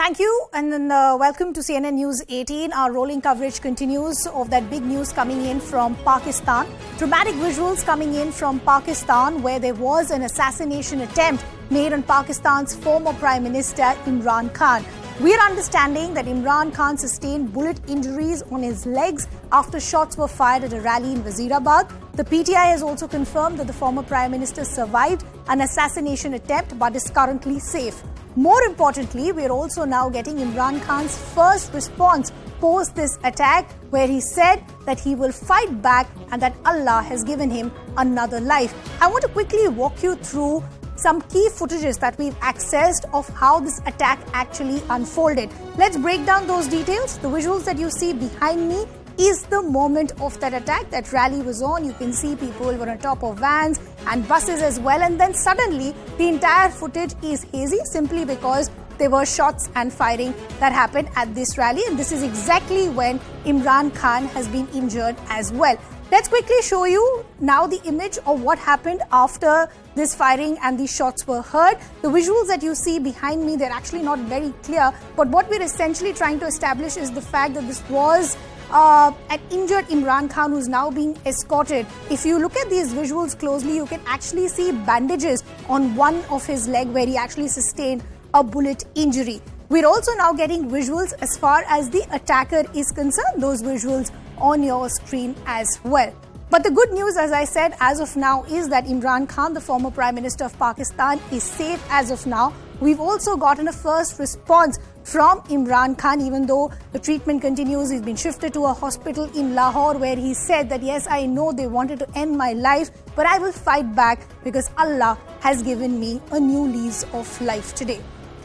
Thank you, and then welcome to CNN News 18. Our rolling coverage continues of that big news coming in from Pakistan. Dramatic visuals coming in from Pakistan, where there was an assassination attempt made on Pakistan's former Prime Minister Imran Khan. We are understanding that Imran Khan sustained bullet injuries on his legs after shots were fired at a rally in Wazirabad. The PTI has also confirmed that the former Prime Minister survived an assassination attempt but is currently safe. More importantly, we are also now getting Imran Khan's first response post this attack, where he said that he will fight back and that Allah has given him another life. I want to quickly walk you through some key footages that we've accessed of how this attack actually unfolded. Let's break down those details. The visuals that you see behind me is the moment of that attack. That rally was on. You can see people were on top of vans and buses as well. And then suddenly the entire footage is hazy simply because there were shots and firing that happened at this rally. And this is exactly when Imran Khan has been injured as well. Let's quickly show you now the image of what happened after this firing and these shots were heard. The visuals that you see behind me, they're actually not very clear. But what we're essentially trying to establish is the fact that this was an injured Imran Khan who's now being escorted. If you look at these visuals closely, you can actually see bandages on one of his leg where he actually sustained a bullet injury. We're also now getting visuals as far as the attacker is concerned. Those visuals on your screen as well. But the good news, as I said, as of now is that Imran Khan, the former Prime Minister of Pakistan, is safe as of now. We've also gotten a first response from Imran Khan, even though the treatment continues. He's been shifted to a hospital in Lahore where he said that, yes, I know they wanted to end my life, but I will fight back because Allah has given me a new lease of life today.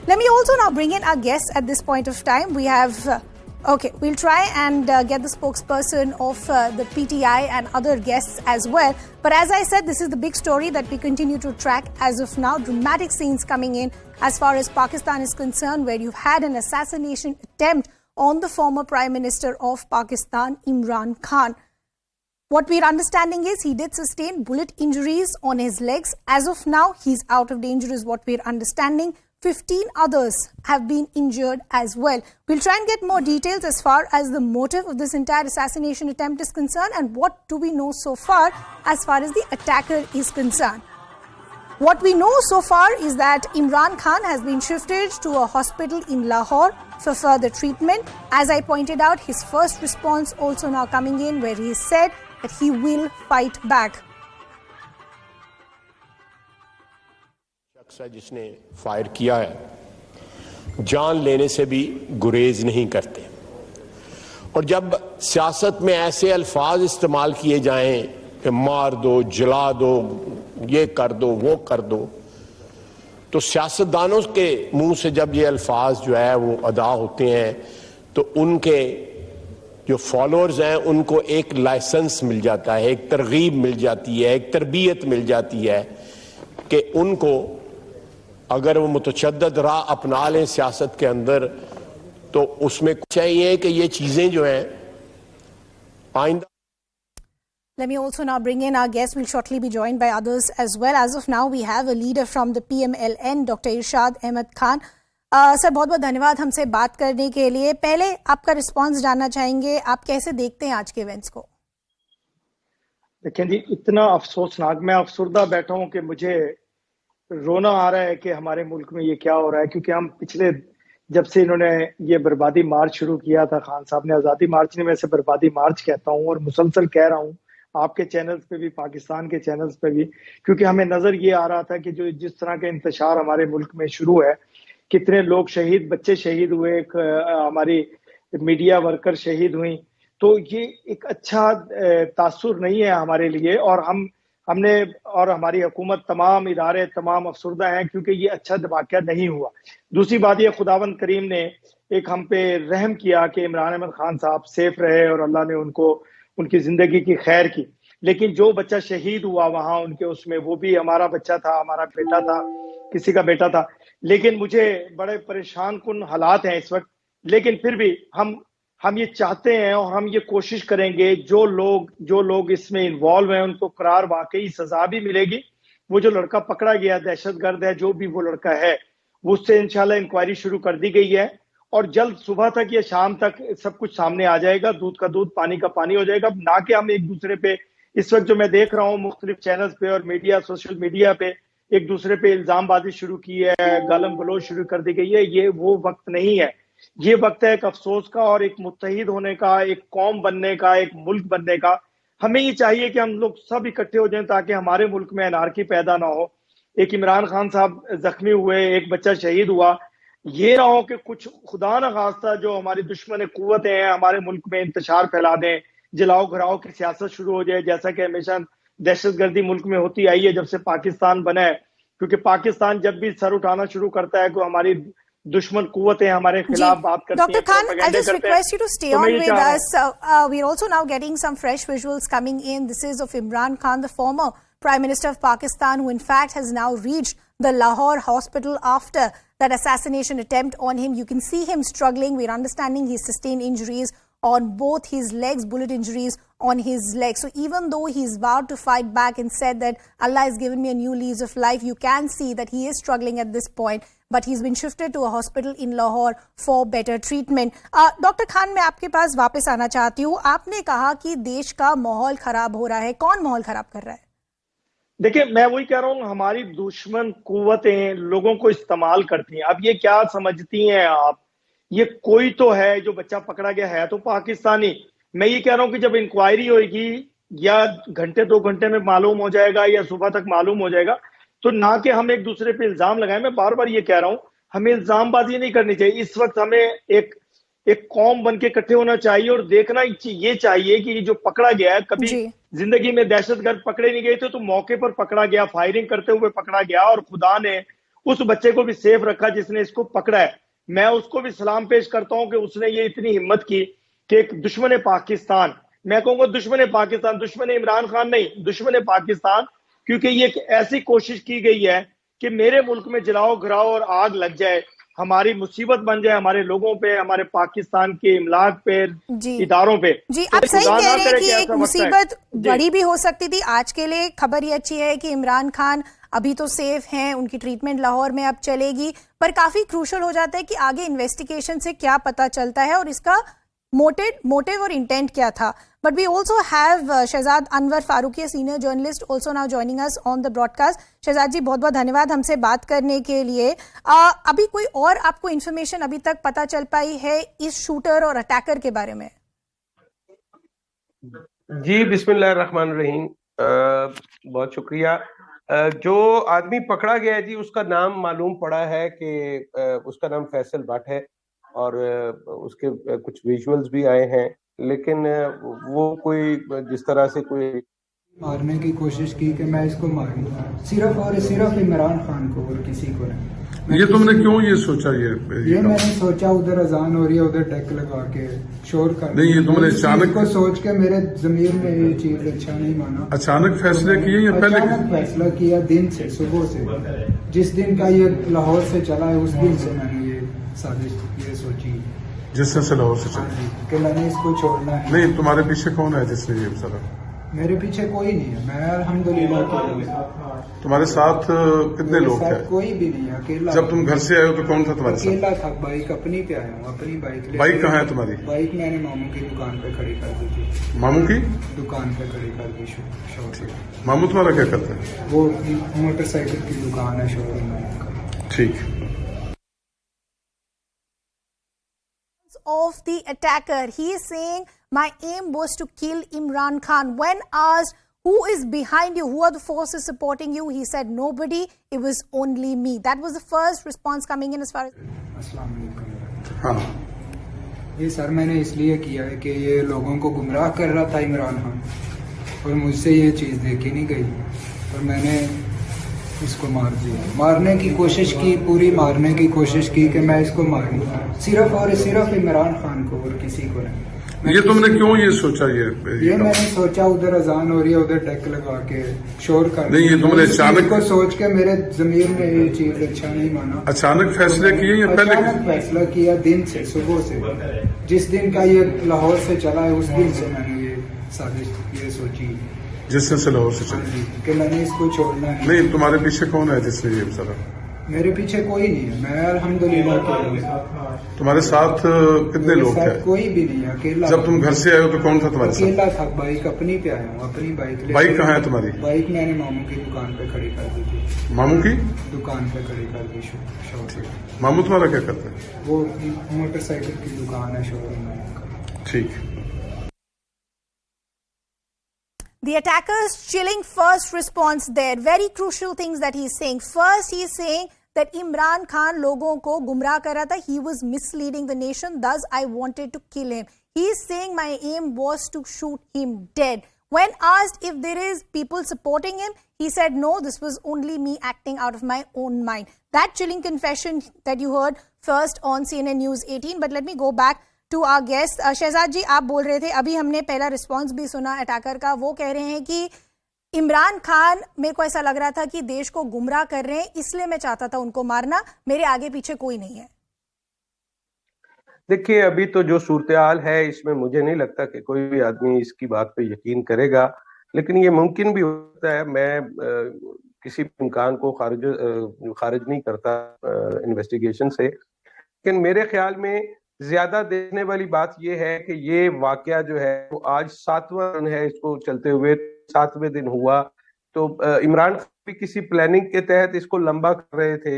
Let me also now bring in our guests at this point of time. We have... we'll try and get the spokesperson of the PTI and other guests as well. But as I said, this is the big story that we continue to track as of now. Dramatic scenes coming in as far as Pakistan is concerned, where you've had an assassination attempt on the former Prime Minister of Pakistan, Imran Khan. What we're understanding is he did sustain bullet injuries on his legs. As of now, he's out of danger is what we're understanding. 15 others have been injured as well. We'll try and get more details as far as the motive of this entire assassination attempt is concerned and what do we know so far as the attacker is concerned. What we know so far is that Imran Khan has been shifted to a hospital in Lahore for further treatment. As I pointed out, his first response also now coming in where he said that he will fight back. जिसने fire किया है जान लेने से भी गुरेज नहीं करते और जब सियासत में ऐसे अल्फाज इस्तेमाल किए जाएं कि मार दो, जला दो, ये कर दो, वो कर दो, तो सियासतदानों के मुंह से जब ये अल्फाज जो है वो अदा होते हैं तो उनके जो फॉलोअर्स हैं उनको एक लाइसेंस मिल जाता है, एक तरगीब मिल जाती है, एक तरबियत मिल जाती है कि उनको अगर वो मुतशद्दद राह अपना लें सियासत के अंदर तो उसमें चाहिए कि ये चीजें जो हैं आइंदा. Let me also now bring in our guests. We'll shortly be joined by others as well. As of now, we have a leader from the PMLN, Dr. Irshad Ahmed Khan. Sir बहुत बहुत धन्यवाद हमसे बात करने के लिए. पहले आपका रिस्पांस जानना चाहेंगे, आप कैसे देखते हैं आज के इवेंट्स को? देखिए जी, इतना अफसोसनाक, मैं अफसुर्दा बैठा हूं कि मुझे रोना आ रहा है कि हमारे मुल्क में ये क्या हो रहा है, क्योंकि हम पिछले जब से इन्होंने ये बर्बादी मार्च शुरू किया था, खान साहब ने आज़ादी मार्च नहीं, मैं इसे बर्बादी मार्च कहता हूँ और मुसलसल कह रहा हूँ आपके चैनल्स पे भी, पाकिस्तान के चैनल्स पे भी, क्योंकि हमें नजर ये आ रहा था कि जो जिस तरह का इंतशार हमारे मुल्क में शुरू है, कितने लोग शहीद, बच्चे शहीद हुए, हमारी मीडिया वर्कर शहीद हुई, तो ये एक अच्छा तासुर नहीं है हमारे लिए और हमने और हमारी हुकूमत, तमाम इदारे, तमाम अफसुर्दा हैं क्योंकि ये अच्छा वाक़या नहीं हुआ. दूसरी बात ये, खुदावंद करीम ने एक हम पे रहम किया कि इमरान अहमद खान साहब सेफ रहे और अल्लाह ने उनको उनकी जिंदगी की खैर की. लेकिन जो बच्चा शहीद हुआ वहां उनके उसमें, वो भी हमारा बच्चा था, हमारा बेटा था, किसी का बेटा था. लेकिन मुझे बड़े परेशान कुन हालात हैं इस वक्त. लेकिन फिर भी हम ये चाहते हैं और हम ये कोशिश करेंगे जो लोग इसमें इन्वॉल्व हैं उनको करार वाकई सजा भी मिलेगी. वो जो लड़का पकड़ा गया दहशतगर्द है, जो भी वो लड़का है, वो उससे इंशाल्लाह इंक्वायरी शुरू कर दी गई है और जल्द सुबह तक या शाम तक सब कुछ सामने आ जाएगा, दूध का दूध पानी का पानी हो जाएगा। ना कि हम एक दूसरे पे, इस वक्त जो मैं देख रहा हूँ मुख्तलिफ चैनल्स पे और मीडिया, सोशल मीडिया पे एक दूसरे पे इल्जामबाजी शुरू की है, गालम गलोच शुरू कर दी गई है। ये वो वक्त नहीं है, ये वक्त है एक अफसोस का और एक मुत्तहिद होने का, एक कौम बनने का, एक मुल्क बनने का। हमें ये चाहिए कि हम लोग सब इकट्ठे हो जाएं ताकि हमारे मुल्क में अनारकी पैदा ना हो। एक इमरान खान साहब जख्मी हुए, एक बच्चा शहीद हुआ, ये ना हो कि कुछ खुदा न खास्ता जो हमारी दुश्मन कुव्वतें हैं हमारे मुल्क में इंतशार फैला दें, जलाओ घराओ की सियासत शुरू हो जाए, जैसा कि हमेशा दहशतगर्दी मुल्क में होती आई है जब से पाकिस्तान बना है। क्योंकि पाकिस्तान जब भी सर उठाना शुरू करता है, को हमारी दुश्मन कुव्वतें हमारे खिलाफ बात करती हैं। Dr. Khan, I'll just request you to stay on with us. We're also now getting some fresh visuals coming in. This is of Imran Khan, the former Prime Minister of Pakistan, who in fact has now reached the Lahore hospital after that assassination attempt on him. You can see him struggling. We're understanding he's sustained injuries on both his legs, bullet injuries on his legs. So even though he's vowed to fight back and said that Allah has given me a new lease of life, you can see that he is struggling at this point. But he's been shifted to a hospital in Lahore for better treatment. Dr. Khan, मैं आपके पास वापस आना चाहती हूँ. आपने कहा कि देश का माहौल खराब हो रहा है. कौन माहौल खराब कर रहा है? देखिए, मैं वही कह रहा हूँ, हमारी दुश्मन कुव्वतें लोगों को इस्तेमाल करती हैं। अब ये क्या समझती हैं आप, ये कोई तो है जो बच्चा पकड़ा गया है तो पाकिस्तानी। मैं ये कह रहा हूँ कि जब इंक्वायरी होगी या घंटे 2 घंटे में मालूम हो जाएगा या सुबह तक मालूम हो जाएगा, तो ना कि हम एक दूसरे पे इल्जाम लगाएं। मैं बार बार ये कह रहा हूँ, हमें इल्जामबाजी नहीं करनी चाहिए। इस वक्त हमें एक कौम बन के इकट्ठे होना चाहिए और देखना ये चाहिए कि जो पकड़ा गया है, कभी जिंदगी में दहशतगर्द पकड़े नहीं गए थे तो मौके पर पकड़ा गया, फायरिंग करते हुए पकड़ा गया, और खुदा ने उस बच्चे को भी सेफ रखा जिसने इसको पकड़ा है। मैं उसको भी सलाम पेश करता हूं कि उसने ये इतनी हिम्मत की कि एक दुश्मन पाकिस्तान, मैं कहूंगा दुश्मन पाकिस्तान, दुश्मन इमरान खान नहीं, दुश्मन पाकिस्तान, क्योंकि ये एक ऐसी कोशिश की गई है कि मेरे मुल्क में जलाओ घराओ और आग लग जाए, हमारी मुसीबत बन जाए हमारे लोगों पे, हमारे पाकिस्तान के इमलाक पे, इदारों पे। जी, आप सही कह रहे हैं कि एक मुसीबत बड़ी भी हो सकती थी। आज के लिए खबर ये अच्छी है कि इमरान खान अभी तो सेफ हैं, उनकी ट्रीटमेंट लाहौर में अब चलेगी, पर काफी क्रूशल हो जाता है कि आगे इन्वेस्टिगेशन से क्या पता चलता है और इसका मोटिव और इंटेंट क्या था। But we also have Shahzad Anwar Farooqui, senior journalist, also now joining us on the broadcast. Shahzad ji, बहुत बहुत धन्यवाद हमसे बात करने के लिए। अभी कोई और आपको इन्फॉर्मेशन अभी तक पता चल पाई है इस शूटर और अटैकर के बारे में? जी, बिस्मिल्लाहिर्रहमानिर्रहीम, बहुत शुक्रिया। जो आदमी पकड़ा गया है जी, उसका नाम मालूम पड़ा है कि उसका नाम फैसल भट्ट है और उसके कुछ विजुअल्स भी आए हैं, लेकिन वो कोई जिस तरह से कोई मारने की कोशिश की कि मैं इसको मारूं, सिर्फ और सिर्फ इमरान खान को और किसी को नहीं। ये तुमने क्यों ये सोचा? ये मैंने सोचा उधर अजान हो रही है, उधर डेक लगा के शोर कर नहीं, ये तुमने अचानक को सोच के मेरे जमीर में ये चीज अच्छा नहीं माना। अचानक फैसले किए या पहले? अचानक फैसला किया, दिन से, सुबह से, जिस दिन का ये लाहौर से चला है उस दिन से मैंने ये साजिश ये सोची, जिस दिन से लाहौर से चला कि मैंने इसको छोड़ना है। नहीं, तुम्हारे पीछे कौन है जिसने ये सारा? मेरे पीछे कोई नहीं है, मैं अल्हम्दुलिल्लाह। तुम्हारे साथ कितने लोग थे? कोई भी नहीं है, अकेला। जब तुम घर से आए हो तो कौन था तुम्हारे साथ? अकेला था, बाइक अपनी पे आया हूँ, अपनी बाइक। बाइक कहाँ है तुम्हारी? बाइक मैंने मामू की दुकान पे खड़ी कर दी थी। मामू की दुकान पे खड़ी कर दी शॉप। मामू तुम्हारा क्या करता है? वो मोटरसाइकिल की दुकान है, शोरूम में। ठीक। Of the attacker, he is saying my aim was to kill Imran Khan. When asked who is behind you, who are the forces supporting you, he said nobody, it was only me. That was the first response coming in as far as अस्सलाम वालेकुम। हाँ, ये sir मैंने इसलिए किया है कि ये लोगों को गुमराह कर रहा था इमरान खान, और मुझसे ये चीज़ देखी नहीं गई और मैंने इसको मार दिया। मारने की कोशिश की, पूरी मारने की कोशिश की कि मैं इसको मारूं, सिर्फ और सिर्फ इमरान खान को और किसी को नहीं। ये तुमने क्यों ये सोचा? ये मैंने सोचा उधर अजान हो रही है, उधर डेक लगा के शोर कर नहीं, ये तुमने अचानक को सोच के मेरे जमीर में ये चीज अच्छा नहीं माना। अचानक फैसले किए या पहले? अचानक फैसला किया, दिन से, सुबह से, जिस दिन का ये लाहौर से चला है उस दिन से मैंने ये साजिश ये सोची, जिस दिन से लाहौर से चला कि मैंने इसको छोड़ना है। नहीं, तुम्हारे पीछे कौन है जिसने ये सारा? मेरे पीछे कोई नहीं है, मैं अल्हम्दुलिल्लाह कह रहा हूँ। तुम्हारे साथ कितने लोग थे? कोई भी नहीं है, अकेला। जब तुम घर से आए हो तो कौन था तुम्हारे साथ? अकेला था, बाइक अपनी पे आया हूँ, अपनी बाइक। बाइक कहाँ है तुम्हारी? बाइक मैंने मामू की दुकान पे खड़ी कर दी थी। मामू की दुकान पे खड़ी कर दी शॉप पे। मामू तुम्हारा क्या करते हैं? वो मोटरसाइकिल की दुकान है, शोरूम है। ठीक। The attacker's chilling first response there. Very crucial things that he's saying. First, he's saying that Imran Khan लोगों को गुमराह कर रहा था. He was misleading the nation. Thus, I wanted to kill him. He's saying my aim was to shoot him dead. When asked if there is people supporting him, he said no, this was only me acting out of my own mind. That chilling confession that you heard first on CNN News 18. But let me go back to our guest. Shahzad ji, आप बोल रहे थे, अभी हमने पहला response भी सुना attacker का। वो कह रहे हैं कि इमरान खान, मेरे को ऐसा लग रहा था कि देश को गुमराह कर रहे हैं, इसलिए मैं चाहता था उनको मारना, मेरे आगे पीछे कोई नहीं है। देखिए, अभी तो जो सूरत-ए-हाल है इसमें मुझे नहीं लगता कि कोई भी आदमी इसकी बात पे यकीन करेगा, लेकिन ये मुमकिन भी होता है। मैं किसी इम्कान को खारिज नहीं करता इन्वेस्टिगेशन से, लेकिन मेरे ख्याल में ज्यादा देखने वाली बात यह है कि ये वाकया जो है वो आज 7वां दिन है इसको चलते हुए, 7वें दिन हुआ। तो इमरान खान भी किसी प्लानिंग के तहत इसको लंबा कर रहे थे।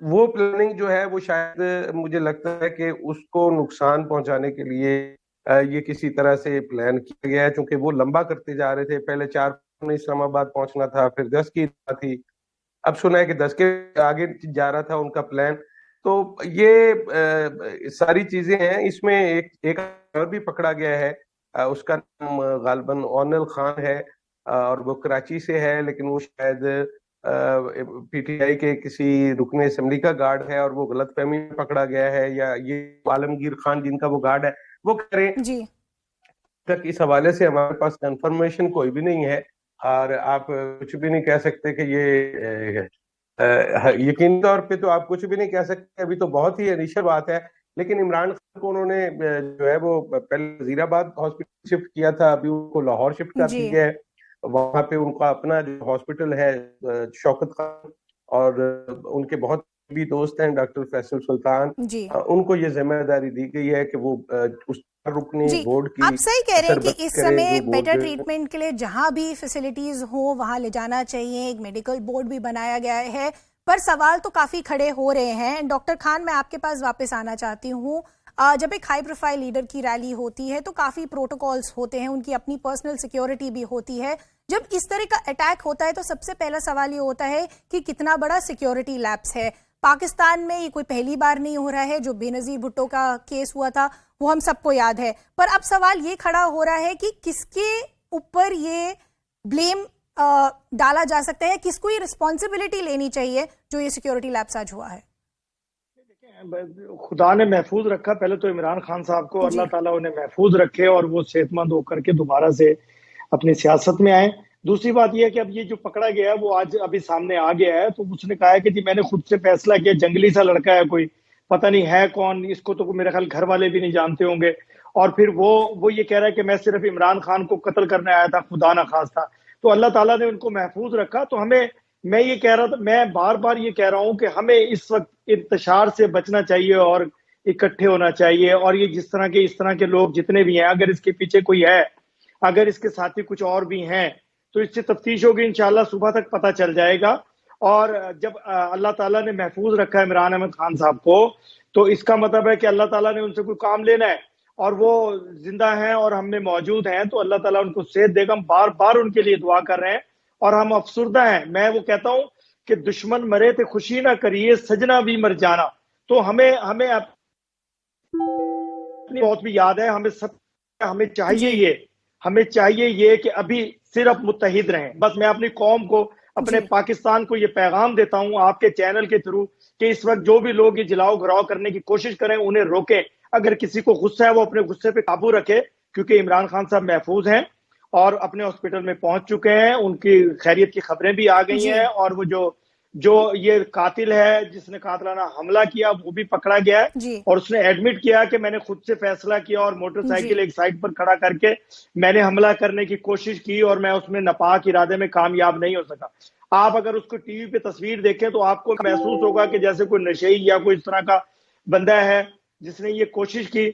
वो प्लानिंग जो है वो शायद मुझे लगता है कि उसको नुकसान पहुंचाने के लिए ये किसी तरह से प्लान किया गया है, क्योंकि वो लंबा करते जा रहे थे। पहले 4 में इस्लामाबाद पहुंचना था, फिर 10 की थी, अब सुना है कि 10 के आगे जा रहा था उनका प्लान। तो ये सारी चीजें हैं। इसमें एक और भी पकड़ा गया है, उसका नाम गालिबन ओनल खान है और वो कराची से है, लेकिन वो शायद पीटीआई के किसी रुकने असेंबली का गार्ड है और वो गलतफहमी में पकड़ा गया है, या ये आलमगीर खान जिनका वो गार्ड है वो कह रहे हैं जी। तक इस हवाले से हमारे पास कंफर्मेशन कोई भी नहीं है और आप कुछ भी नहीं कह सकते कि ये यकीनी तौर पे तो आप कुछ भी नहीं कह सकते। अभी तो बहुत ही इनिशियल बात है, लेकिन इमरान खान को उन्होंने जो है वो पहले वजीराबाद हॉस्पिटल शिफ्ट किया था, अभी उनको लाहौर शिफ्ट कर दिया गया है। वहां पे उनका अपना जो हॉस्पिटल है शौकत खान, और उनके बहुत भी दोस्त हैं डॉक्टर फैसल सुल्तान, उनको ये जिम्मेदारी दी गई है कि वो उस रुकने बोर्ड की। आप सही कह रहे हैं कि इस समय बेटर ट्रीटमेंट के लिए जहां भी फैसिलिटीज हो वहां ले जाना चाहिए। एक मेडिकल बोर्ड भी बनाया गया है, पर सवाल तो काफी खड़े हो रहे हैं। डॉक्टर खान, मैं आपके पास वापस आना चाहती हूँ। जब एक हाई प्रोफाइल लीडर की रैली होती है तो काफी प्रोटोकॉल्स होते हैं, उनकी अपनी पर्सनल सिक्योरिटी भी होती है। जब इस तरह का अटैक होता है तो सबसे पहला सवाल ये होता है कि कितना बड़ा सिक्योरिटी लैप्स है। पाकिस्तान में ये कोई पहली बार नहीं हो रहा है, जो बेनजीर भुट्टो का केस हुआ था वो हम सबको याद है। पर अब सवाल ये खड़ा हो रहा है कि किसके ऊपर ये ब्लेम डाला जा सकता है, किसको ये रिस्पॉन्सिबिलिटी लेनी चाहिए जो ये सिक्योरिटी लैप्स आज हुआ है। खुदा ने महफूज रखा, पहले तो इमरान खान साहब को अल्लाह ताला उन्हें महफूज रखे और वो सेहतमंद होकर के दोबारा से अपनी सियासत में आए। दूसरी बात यह है कि अब ये जो पकड़ा गया है वो आज अभी सामने आ गया है, तो उसने कहा है कि जी मैंने खुद से फैसला किया, जंगली सा लड़का है, कोई पता नहीं है कौन, इसको तो मेरे ख्याल घर वाले भी नहीं जानते होंगे। और फिर वो ये कह रहा है कि मैं सिर्फ इमरान खान को कत्ल करने आया था, खुदा ना खास्ता। तो अल्लाह ताला ने उनको महफूज रखा। तो हमें, मैं ये कह रहा था, मैं बार बार ये कह रहा हूं कि हमें इस वक्त इंतशार से बचना चाहिए और इकट्ठे होना चाहिए। और ये इस तरह के लोग जितने भी हैं, अगर इसके पीछे कोई है, अगर इसके साथी कुछ और भी हैं, तो इससे तफ्तीश होगी, इंशाल्लाह सुबह तक पता चल जाएगा। और जब अल्लाह ताला ने महफूज रखा है इमरान अहमद खान साहब को, तो इसका मतलब है कि अल्लाह ताला ने उनसे कोई काम लेना है और वो जिंदा हैं और हम में मौजूद हैं, तो अल्लाह ताला उनको सेहत देगा। हम बार बार उनके लिए दुआ कर रहे हैं और हम अफसुर्दा हैं। मैं वो कहता हूं कि दुश्मन मरे थे खुशी ना करिए, सजना भी मर जाना। तो हमें अपनी बहुत भी याद है, हमें चाहिए ये कि अभी सिर्फ मुत्तहिद रहें। बस मैं अपनी कौम को, अपने पाकिस्तान को ये पैगाम देता हूं आपके चैनल के थ्रू कि इस वक्त जो भी लोग ये जलाओ घराव करने की कोशिश करें, उन्हें रोकें। अगर किसी को गुस्सा है वो अपने गुस्से पे काबू रखे, क्योंकि इमरान खान साहब महफूज हैं और अपने हॉस्पिटल में पहुंच चुके हैं, उनकी खैरियत की खबरें भी आ गई हैं। और वो जो ये कातिल है जिसने कातिलाना हमला किया वो भी पकड़ा गया है और उसने एडमिट किया कि मैंने खुद से फैसला किया और मोटरसाइकिल एक साइड पर खड़ा करके मैंने हमला करने की कोशिश की और मैं उसमें नापाक इरादे में कामयाब नहीं हो सका। आप अगर उसको टीवी पे तस्वीर देखें तो आपको महसूस होगा कि जैसे कोई नशेई या कोई इस तरह का बंदा है जिसने ये कोशिश की।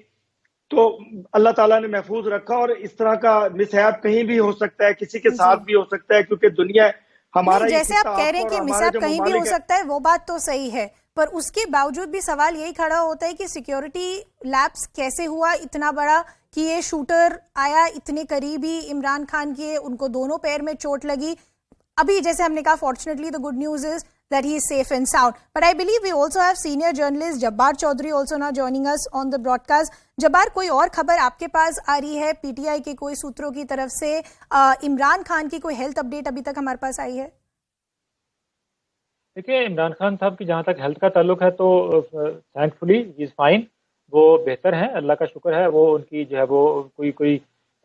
तो अल्लाह ताला ने महफूज रखा, और इस तरह का मिसहैप कहीं भी हो सकता है, किसी के साथ भी हो सकता है, क्योंकि दुनिया हमारा जैसे आप कह रहे हैं कि मिसहैप कहीं भी हो सकता है, वो बात तो सही है, पर उसके बावजूद भी सवाल यही खड़ा होता है कि सिक्योरिटी लैप्स कैसे हुआ इतना बड़ा कि ये शूटर आया इतने करीबी इमरान खान के, उनको दोनों पैर में चोट लगी। अभी जैसे हमने कहा, fortunately the good news is that he is safe and sound. But I believe we also have senior journalist Jabbar Chaudhary also now joining us on the broadcast. Jabbar, कोई और खबर आपके पास आ रही है पीटीआई के कोई सूत्रों की तरफ से? इमरान खान की कोई हेल्थ अपडेट अभी तक हमारे पास आई है? देखिए, इमरान खान साहब की जहाँ तक हेल्थ का ताल्लुक है तो थैंकफुली ही इज़ फाइन, वो बेहतर हैं, अल्लाह का शुक्र है। वो उनकी जो है वो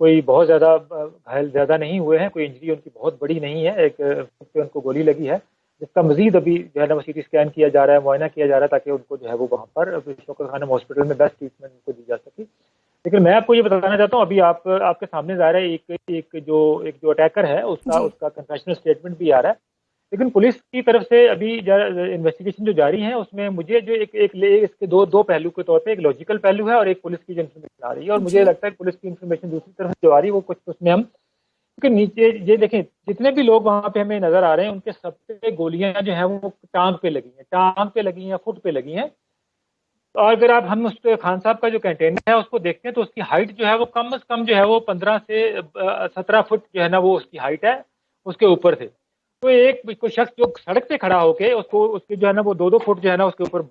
कोई बहुत ज़्यादा घायल ज़्यादा नहीं हुए हैं, कोई इंजरी उनकी बहुत बड़ी नहीं है। एक पे उनको गोली लगी है जिसका मजीद अभी जो है ना सीटी स्कैन किया जा रहा है, मुआयना किया जा रहा है, ताकि उनको जो है वो वहाँ पर शौकत खानम हॉस्पिटल में बेस्ट ट्रीटमेंट उनको दी जा सके। लेकिन मैं आपको ये बताना चाहता हूँ, अभी आपके सामने जा रहा है एक जो अटैकर है उसका कन्फेशनल स्टेटमेंट भी आ रहा है। लेकिन पुलिस की तरफ से अभी इन्वेस्टिगेशन जो जारी है उसमें मुझे जो इसके दो पहलू के तौर पे एक लॉजिकल पहलू है और एक पुलिस की जो इन्फॉर्मेशन आ रही है, और मुझे लगता है पुलिस की इन्फॉर्मेशन दूसरी तरफ जो आ रही है वो कुछ उसमें हम, क्योंकि नीचे ये देखें जितने भी लोग वहाँ पे हमें नजर आ रहे हैं उनके सब पे गोलियां जो है वो टांग पे लगी हैं, फुट पे लगी हैं। और अगर हम उस खान साहब का जो कंटेनर है उसको देखते हैं तो उसकी हाइट जो है वो कम से कम जो है वो 15 से 17 फुट जो है ना वो उसकी हाइट है उसके ऊपर से। तो कोई शख्स जो सड़क पे खड़ा होके उसके जो है ना वो 2-2 फुट जो है ना उसके ऊपर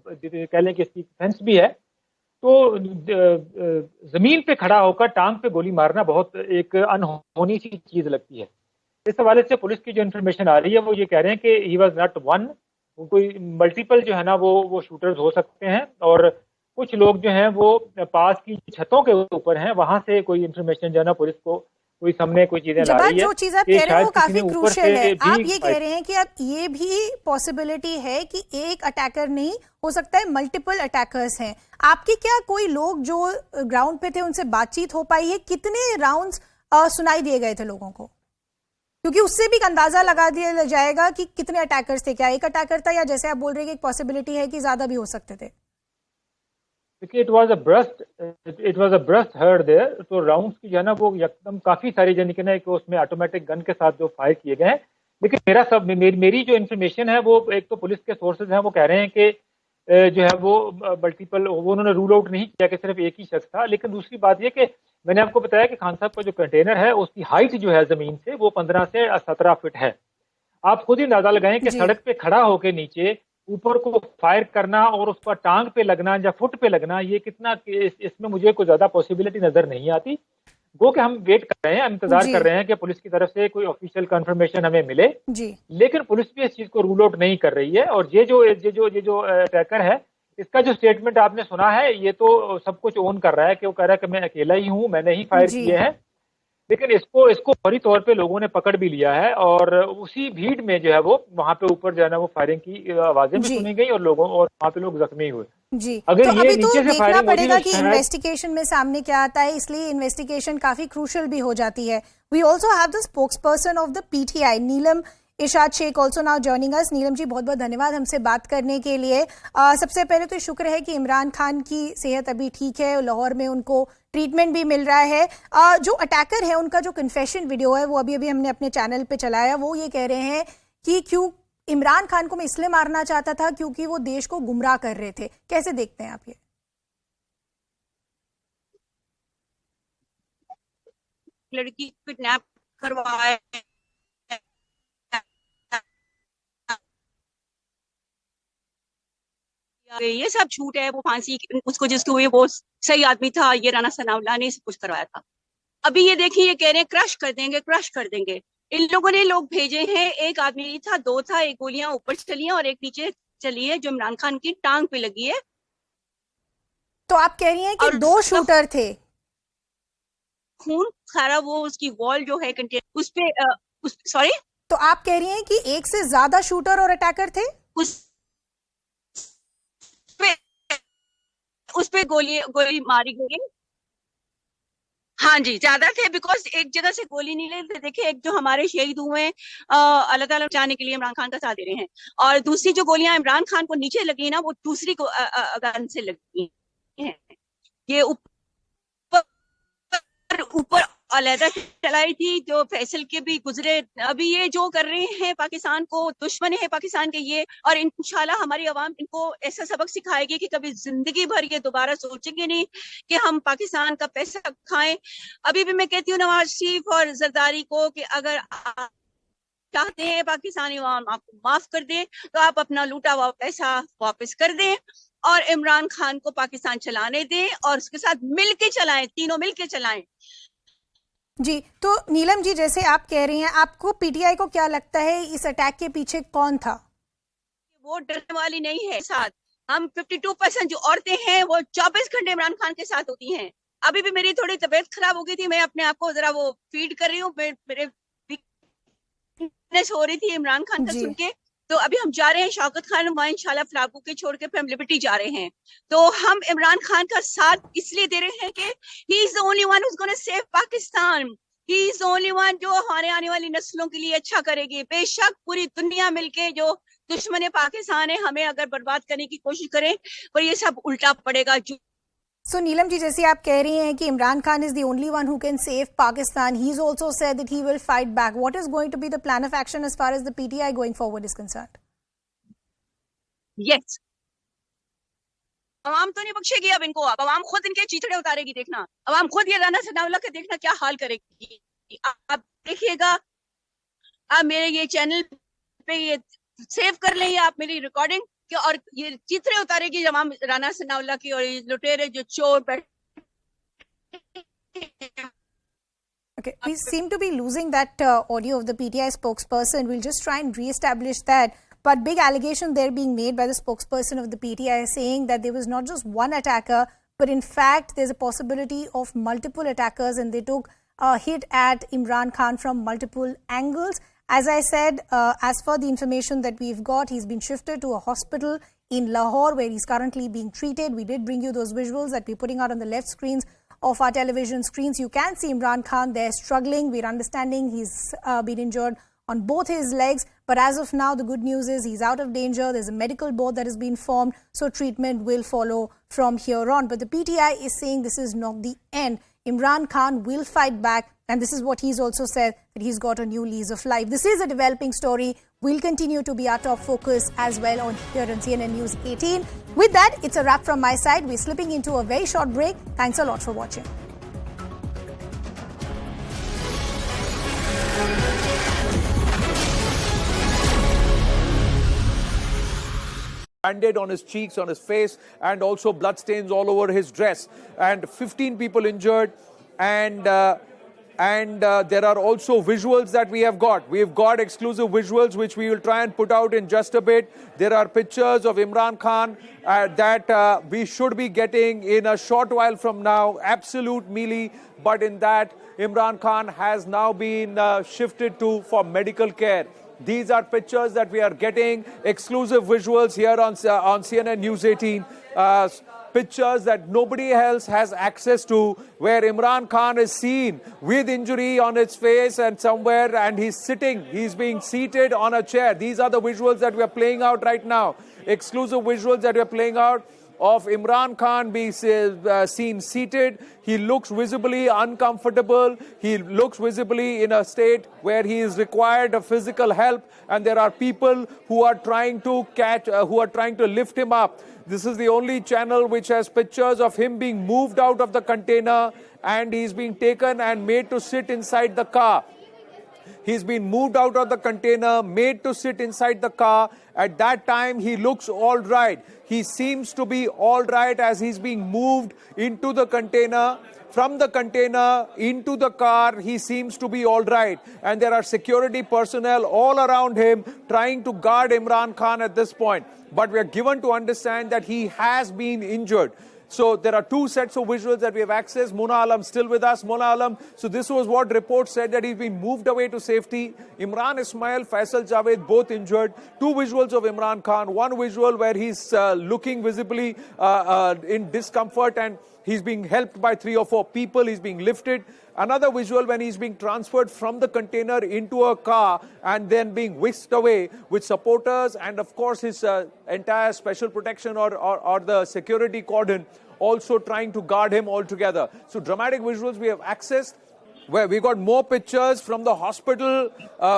कह लें कि इसकी फेंस भी है, तो जमीन पे खड़ा होकर टांग पे गोली मारना बहुत एक अनहोनी सी चीज लगती है। इस हवाले से पुलिस की जो इन्फॉर्मेशन आ रही है वो ये कह रहे हैं कि ही वाज नॉट वन, कोई मल्टीपल जो है ना वो शूटर्स हो सकते हैं, और कुछ लोग जो हैं वो पास की छतों के ऊपर हैं, वहां से कोई इन्फॉर्मेशन जो है ना पुलिस को कोई सामने कोई चीजें ला रही है। जो चीज आप कह रहे हैं वो काफी क्रूशियल है। आप ये कह रहे हैं कि अब ये भी पॉसिबिलिटी है कि एक अटैकर नहीं हो सकता है, मल्टीपल अटैकर्स हैं। आपके क्या कोई लोग जो ग्राउंड पे थे उनसे बातचीत हो पाई है? कितने राउंड्स सुनाई दिए गए थे लोगों को? क्योंकि उससे भी अंदाजा लगा दिया जाएगा कि कितने अटैकर्स थे। क्या एक अटैकर था, या जैसे आप बोल रहे हैं कि एक पॉसिबिलिटी है कि ज्यादा भी हो सकते थे? क्योंकि it was a burst heard there, तो राउंड्स की जो है ना वो एकदम काफी सारी यानी कि ना कि उसमें ऑटोमेटिक गन के साथ जो फायर किए गए हैं। लेकिन मेरी जो इन्फॉर्मेशन है वो एक तो पुलिस के सोर्सेज हैं वो कह रहे हैं कि जो है वो मल्टीपल, वो उन्होंने रूल आउट नहीं किया कि सिर्फ एक ही शख्स था। लेकिन दूसरी बात ये कि मैंने आपको बताया कि खान साहब का जो कंटेनर है उसकी हाइट जो है जमीन से वो 15 से 17 फीट है। आप खुद ही अंदाजा लगाएं कि सड़क पे खड़ा होकर नीचे ऊपर को फायर करना और उस पर टांग पे लगना या फुट पे लगना, ये कितना, इसमें मुझे कोई ज्यादा पॉसिबिलिटी नजर नहीं आती। वो कि हम वेट कर रहे हैं, इंतजार कर रहे हैं कि पुलिस की तरफ से कोई ऑफिशियल कंफर्मेशन हमें मिले जी। लेकिन पुलिस भी इस चीज को रूल आउट नहीं कर रही है। और ये जो अटैकर है इसका जो स्टेटमेंट आपने सुना है ये तो सब कुछ ओन कर रहा है कि वो कह रहा है कि मैं अकेला ही हूं, मैंने ही फायर किए हैं। लेकिन इसको फौरी तौर पे लोगों ने पकड़ भी लिया है, और उसी भीड़ में जो है वो वहां पे ऊपर जो है ना वो फायरिंग की आवाजें भी सुनी गई और वहां पे लोग जख्मी हुए जी। अगर तो ये अभी तो नीचे से देखना पड़ेगा कि शायद इन्वेस्टिगेशन में सामने क्या आता है, इसलिए इन्वेस्टिगेशन काफी क्रूशियल भी हो जाती है। We also have the spokesperson of the PTI Neelam Irshad Sheikh also now joining us. Neelam ji, बहुत बहुत धन्यवाद हमसे बात करने के लिए। सबसे पहले तो शुक्र है कि इमरान खान की सेहत अभी ठीक है, लाहौर में उनको ट्रीटमेंट भी मिल रहा है। जो अटैकर है उनका जो कन्फेशन वीडियो है वो अभी हमने अपने चैनल पे चलाया। वो ये कह रहे हैं कि क्यों इमरान खान को मैं इसलिए मारना चाहता था क्योंकि वो देश को गुमराह कर रहे थे। कैसे देखते हैं आप ये? लड़की किडनैप करवाए, ये सब झूठ है। वो फांसी उसको जिसको हुए वो सही आदमी था, ये राना सनाउल्लाह ने सब कुछ करवाया था। अभी ये देखिए, ये कह रहे हैं क्रश कर देंगे। इन लोगों ने लोग भेजे हैं, एक आदमी नहीं था, दो था। एक गोलियां ऊपर चली हैं और एक नीचे चली है जो इमरान खान की टांग पे लगी है। तो आप कह रही हैं कि दो शूटर थे? खून सारा वो उसकी वॉल जो है कंटेनर उस पे सॉरी, तो आप कह रही हैं कि एक से ज्यादा शूटर और अटैकर थे? उस पे गोली मारी गई। हाँ जी, ज्यादा थे, बिकॉज एक जगह से गोली नहीं ले थे। देखिए, एक जो हमारे शहीद हुए अल्लाह ताला बचाने के लिए इमरान खान का साथ दे रहे हैं, और दूसरी जो गोलियां इमरान खान को नीचे लगी ना, वो दूसरी को गन से लगी हैं। ये ऊपर अलहदा चलाई थी, जो फैसल के भी गुजरे। अभी ये जो कर रहे हैं पाकिस्तान को, दुश्मन है पाकिस्तान के ये, और इंशाल्लाह हमारी आवाम इनको ऐसा सबक सिखाएगी कि कभी जिंदगी भर ये दोबारा सोचेंगे नहीं कि हम पाकिस्तान का पैसा खाएं। अभी भी मैं कहती हूँ नवाज शरीफ और जरदारी को कि अगर चाहते हैं पाकिस्तानी आवाम आपको माफ कर दे, तो आप अपना लूटा हुआ पैसा वापस कर दें और इमरान खान को पाकिस्तान चलाने दें, और उसके साथ मिलके चलाएं, तीनों मिलके चलाएं। जी, तो नीलम जी, जैसे आप कह रही हैं, आपको पीटीआई को क्या लगता है इस अटैक के पीछे कौन था? वो डरने वाली नहीं है। साथ हम 52% जो औरतें हैं वो 24 घंटे इमरान खान के साथ होती हैं। अभी भी मेरी थोड़ी तबीयत खराब हो गई थी, मैं अपने आप को जरा वो फीड कर रही हूँ, मेरे वीकनेस हो रही थी इमरान खान का सुन के। तो अभी हम जा रहे हैं शौकत खान वहाँ इंशाल्लाह फ्लागू के छोड़ के फिर हम लिबर्टी जा रहे हैं। तो हम इमरान खान का साथ इसलिए दे रहे हैं कि he is the only one who is gonna save Pakistan. He is the only one जो हमारे आने वाली नस्लों के लिए अच्छा करेगी। बेशक पूरी दुनिया मिलके जो दुश्मन पाकिस्तान है हमें अगर बर्बाद करने की कोशिश करे, पर ये सब उल्टा पड़ेगा। So नीलम जी, जैसे आप कह रही हैं कि Imran Khan is the only one who can save Pakistan, he's also said that he will fight back. What is going to be the plan of action as far as the PTI going forward is concerned? Yes. अवाम तो नहीं बख्शेगी अब इनको, अब अवाम खुद इनके चीथड़े उतारेगी। देखना, अवाम खुद ये राना सनाउल्लाह के देखना क्या हाल करेगी। आप देखिएगा, आप मेरे ये चैनल पे ये सेव कर लें, आप मेरी रिकॉर्डिंग, और ये चित्रे उतारेगी जवाब राना सनाउल्लाह की, और ये लुटेरे जो चोर बैठे। Okay, we seem to be losing that audio of the PTI spokesperson. We'll just try and re-establish that. But big allegation there being made by the spokesperson of the PTI saying that there was not just one attacker, but in fact there's a possibility of multiple attackers, and they took a hit at Imran Khan from multiple angles. As I said, as for the information that we've got, he's been shifted to a hospital in Lahore where he's currently being treated. We did bring you those visuals that we're putting out on the left screens of our television screens. You can see Imran Khan there struggling. We're understanding he's been injured on both his legs. But as of now, the good news is he's out of danger. There's a medical board that has been formed, so treatment will follow from here on. But the PTI is saying this is not the end. Imran Khan will fight back, and this is what he's also said, that he's got a new lease of life. This is a developing story. Will continue to be our top focus as well on here on CNN News 18. With that, it's a wrap from my side. We're slipping into a very short break. Thanks a lot for watching. Banded on his cheeks, on his face, and also bloodstains all over his dress, and 15 people injured, and there are also visuals that we have got. We have got exclusive visuals which we will try and put out in just a bit. There are pictures of Imran Khan that we should be getting in a short while from now. Absolute melee, but in that Imran Khan has now been shifted to for medical care. These are pictures that we are getting, exclusive visuals here on CNN News 18. Pictures that nobody else has access to, where Imran Khan is seen with injury on his face and somewhere, and he's being seated on a chair. These are the visuals that we are playing out right now. Exclusive visuals that we are playing out of Imran Khan being seen seated. He looks visibly uncomfortable. He looks visibly in a state where he is required of physical help, and there are people who are trying to lift him up. This is the only channel which has pictures of him being moved out of the container, and he's being taken and made to sit inside the car. He's been moved out of the container, made to sit inside the car. At that time, he looks all right. He seems to be all right as he's being moved into the container. From the container into the car, he seems to be all right. And there are security personnel all around him trying to guard Imran Khan at this point. But we are given to understand that he has been injured. So there are two sets of visuals that we have accessed. Mona Alam still with us. Mona Alam, so this was what reports said, that he's been moved away to safety. Imran Ismail, Faisal Javed, both injured. Two visuals of Imran Khan. One visual where he's looking visibly in discomfort and he's being helped by 3 or 4 people. He's being lifted. Another visual when he's being transferred from the container into a car and then being whisked away with supporters and of course his entire special protection or the security cordon also trying to guard him altogether. So dramatic visuals we have accessed, where we got more pictures from the hospital,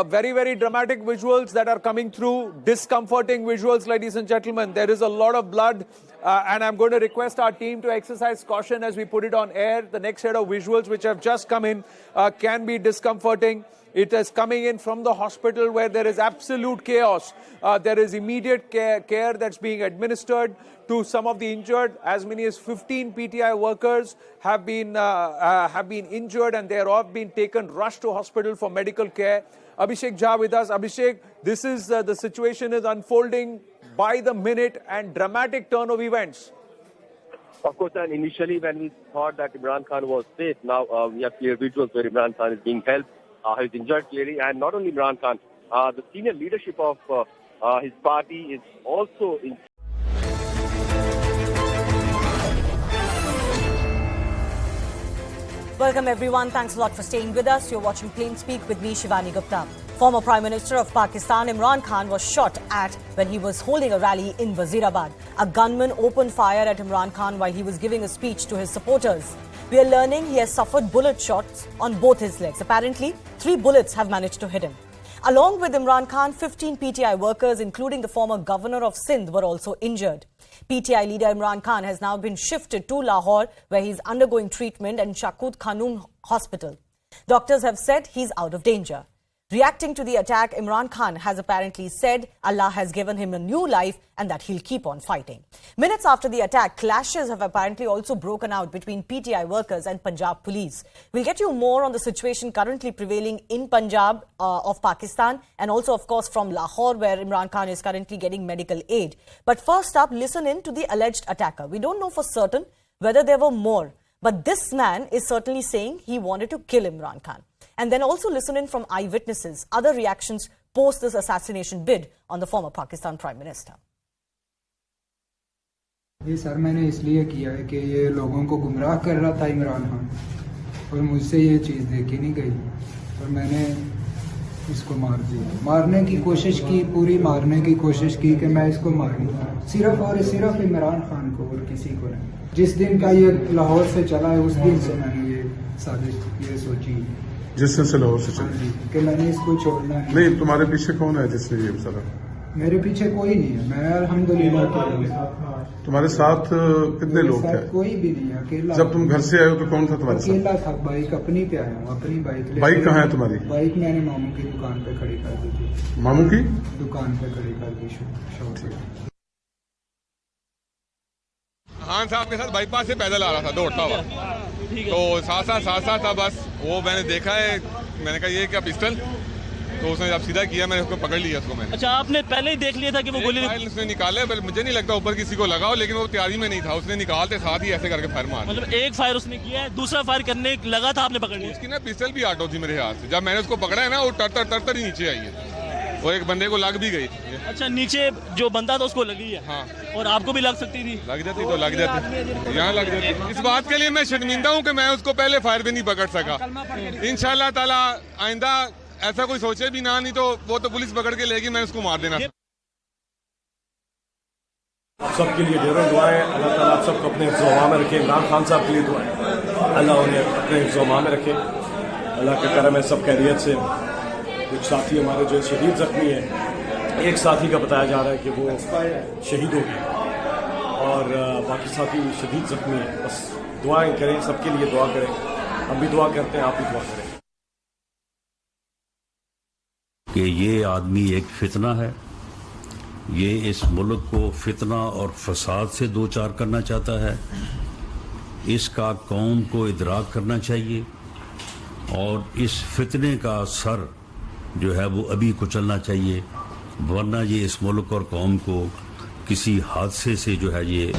very, very dramatic visuals that are coming through, discomforting visuals, ladies and gentlemen. There is a lot of blood, and I'm going to request our team to exercise caution as we put it on air. The next set of visuals which have just come in can be discomforting. It is coming in from the hospital where there is absolute chaos. There is immediate care that's being administered to some of the injured. As many as 15 PTI workers have been injured and they are all being rushed to hospital for medical care. Abhishek Jha with us. Abhishek, this is the situation is unfolding by the minute and dramatic turn of events. Of course, and initially when we thought that Imran Khan was safe, now we have clear visuals where Imran Khan is being held. He's injured clearly, and not only Imran Khan, the senior leadership of his party is also in. Welcome everyone. Thanks a lot for staying with us. You're watching Plain Speak with me, Shivani Gupta. Former Prime Minister of Pakistan, Imran Khan, was shot at when he was holding a rally in Wazirabad. A gunman opened fire at Imran Khan while he was giving a speech to his supporters. We are learning he has suffered bullet shots on both his legs. Apparently, 3 bullets have managed to hit him. Along with Imran Khan, 15 PTI workers, including the former governor of Sindh, were also injured. PTI leader Imran Khan has now been shifted to Lahore, where he is undergoing treatment in Shakut Khanum Hospital. Doctors have said he's out of danger. Reacting to the attack, Imran Khan has apparently said Allah has given him a new life and that he'll keep on fighting. Minutes after the attack, clashes have apparently also broken out between PTI workers and Punjab police. We'll get you more on the situation currently prevailing in Punjab of Pakistan and also, of course, from Lahore, where Imran Khan is currently getting medical aid. But first up, listen in to the alleged attacker. We don't know for certain whether there were more, but this man is certainly saying he wanted to kill Imran Khan. And then also listen in from eyewitnesses, other reactions post this assassination bid on the former Pakistan Prime Minister. ये sir मैंने इसलिए किया है कि ये लोगों को गुमराह कर रहा था इमरान खान और मुझसे ये चीज़ देखी नहीं गई और मैंने इसको मार दिया। मारने की कोशिश की, पूरी मारने की कोशिश की कि मैं इसको मारूं, सिर्फ और सिर्फ इमरान खान को और किसी को नहीं। जिस दिन का ये लाहौर से चला है उस दिन से मैंने ये साजिश ये सोची जिस दिन से लाहौर से चला कि मैंने इसको छोड़ना नहीं। तुम्हारे पीछे कौन है जिसने ये सारा? मेरे पीछे कोई नहीं है, मैं अल्हम्दुलिल्लाह। तुम्हारे साथ कितने लोग थे? कोई भी नहीं है, अकेला। जब तुम घर से आए हो तो कौन था तुम्हारे साथ? अकेला था, बाइक अपनी पे आया हूँ, अपनी बाइक। बाइक कहाँ है तुम्हारी? बाइक मैंने मामू की दुकान पे खड़ी कर दी थी। मामू की दुकान पे खड़ी कर दी शॉप पे। खान साहब के साथ बाईपास से पैदल आ रहा था दौड़ता हुआ, तो साथ था बस। वो मैंने देखा है, मैंने कहा ये क्या पिस्टल, तो उसने जब सीधा किया मैंने उसको पकड़ लिया उसको मैंने। अच्छा, आपने पहले ही देख लिया था कि वो गोली उसने निकाले? मुझे नहीं लगता ऊपर किसी को लगा हो, लेकिन वो तैयारी में नहीं था, उसने निकालते साथ ही ऐसे करके फायर मारा। मतलब एक फायर उसने किया है, दूसरा फायर करने लगा था, आपने पकड़ लिया? उसकी ना पिस्टल भी आटो थी मेरे हाथ से। जब मैंने उसको पकड़ा है ना, वो तर ही नीचे आई है, वो एक बंदे को लग भी गई। अच्छा, नीचे जो बंदा था उसको लगी है? हाँ। और आपको भी लग सकती थी? लग जाती तो लग जाती, यहाँ लग जाती। इस बात के लिए मैं शर्मिंदा हूँ कि मैं उसको पहले फायर भी नहीं पकड़ सका। इंशाल्लाह ताला आइंदा ऐसा कोई सोचे भी ना, नहीं तो वो तो पुलिस पकड़ के लेगी, मैं उसको मार देना। आप सबके लिए ढेरों दुआएं, अल्लाह ताला आप सबको अपने हिफ्ज़-ओ-अमान में रखे। इमरान खान साहब के लिए दुआएं, अल्लाह उन्हें अपने हिफ्ज़-ओ-अमान में रखे। अल्लाह के करम है सब खैरियत से। कुछ साथी हमारे जो शहीद जख्मी है, एक साथी का बताया जा रहा है कि वो शहीद हो गया और बाकी साथी शहीद जख्मी है। बस दुआएं करें, सबके लिए दुआ करें। हम भी दुआ करते हैं, आप भी दुआ करें कि ये आदमी एक फितना है, ये इस मुल्क को फितना और फसाद से दो चार करना चाहता है। इसका कौम को इदराक करना चाहिए और इस फितने का सर जो है वो अभी कुचलना चाहिए, वरना ये इस मुल्क और कौम को किसी हादसे से जो है ये